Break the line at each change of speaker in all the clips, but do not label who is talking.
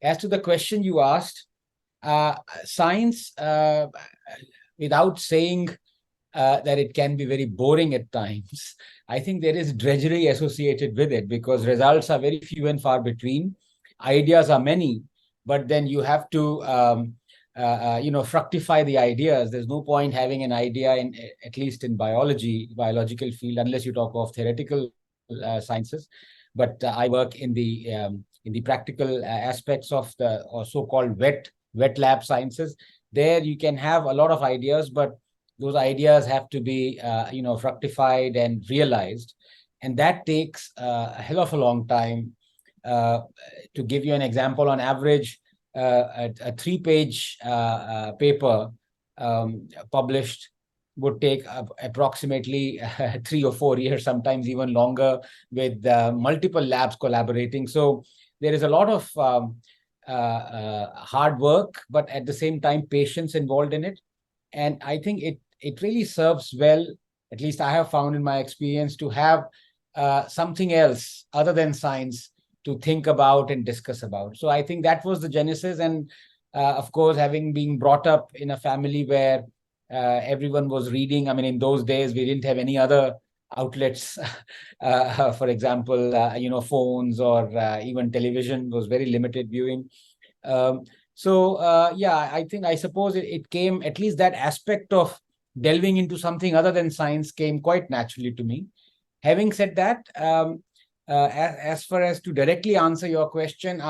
As to the question you asked, science, without saying that it can be very boring at times, I think there is drudgery associated with it because results are very few and far between. Ideas are many, but then you have to fructify the ideas. There's no point having an idea in, at least in biological field, unless you talk of theoretical sciences. But I work in the practical aspects of the so-called wet lab sciences. There you can have a lot of ideas, but those ideas have to be fructified and realized, and that takes a hell of a long time. To give you an example, on average, a 3-page paper published would take approximately 3 or 4 years, sometimes even longer, with multiple labs collaborating. So there is a lot of hard work, but at the same time, patience involved in it. And I think it really serves well, at least I have found in my experience, to have something else other than science to think about and discuss about. So I think that was the genesis. And of course, having been brought up in a family where everyone was reading, I mean, in those days, we didn't have any other outlets. For example, phones or even television was very limited viewing. I suppose it came, at least that aspect of delving into something other than science came quite naturally to me. Having said that, as far as to directly answer your question,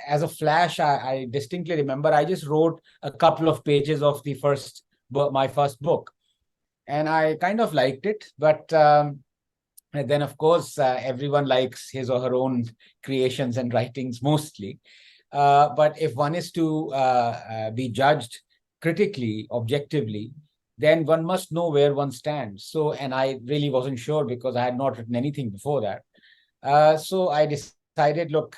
as a flash, I distinctly remember I just wrote a couple of pages of my first book, and I kind of liked it. But then, of course, everyone likes his or her own creations and writings mostly. But if one is to be judged critically, objectively, then one must know where one stands. So, and I really wasn't sure because I had not written anything before that. So I decided, look,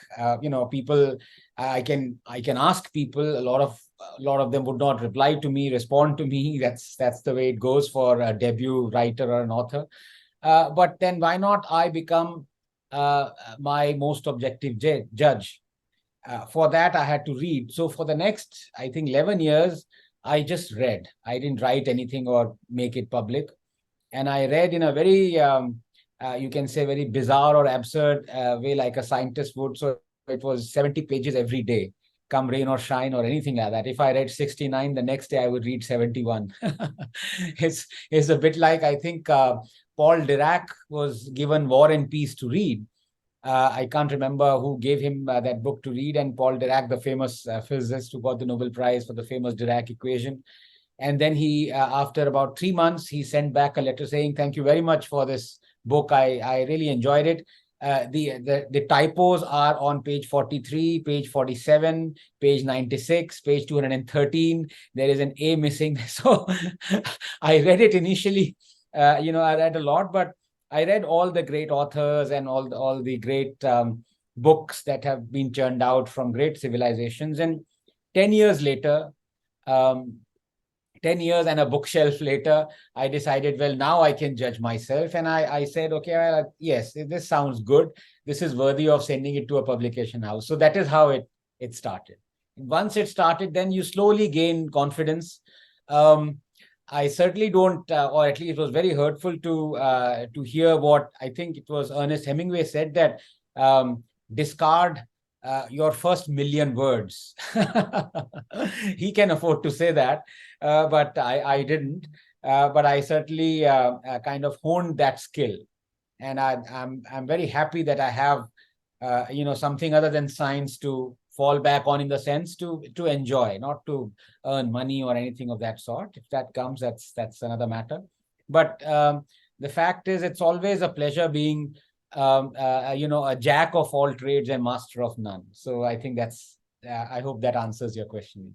people, I can ask people. A lot of them would not reply to me, respond to me. That's the way it goes for a debut writer or an author. But then why not I become my most objective judge? For that, I had to read. So for the next, I think, 11 years, I just read. I didn't write anything or make it public. And I read in a very, you can say, very bizarre or absurd way, like a scientist would. So it was 70 pages every day, come rain or shine or anything like that. If I read 69, the next day I would read 71. It's a bit like, I think, Paul Dirac was given War and Peace to read. I can't remember who gave him that book to read, and Paul Dirac, the famous physicist who got the Nobel Prize for the famous Dirac equation. And then he, after about 3 months, he sent back a letter saying, "Thank you very much for this book. I really enjoyed it. The typos are on page 43, page 47, page 96, page 213. There is an A missing." So I read it initially. I read a lot, but I read all the great authors and all the great books that have been churned out from great civilizations. And 10 years later, 10 years and a bookshelf later, I decided, well, now I can judge myself. And I said, okay, well, yes, this sounds good. This is worthy of sending it to a publication house. So that is how it started. Once it started, then you slowly gain confidence. I certainly don't, or at least it was very hurtful to hear what I think it was Ernest Hemingway said, that discard your first million words. He can afford to say that, but I didn't. But I certainly kind of honed that skill, and I'm very happy that I have something other than science to fall back on, in the sense to enjoy, not to earn money or anything of that sort. If that comes, that's another matter. But the fact is, it's always a pleasure being a jack of all trades and master of none. So I think I hope that answers your question.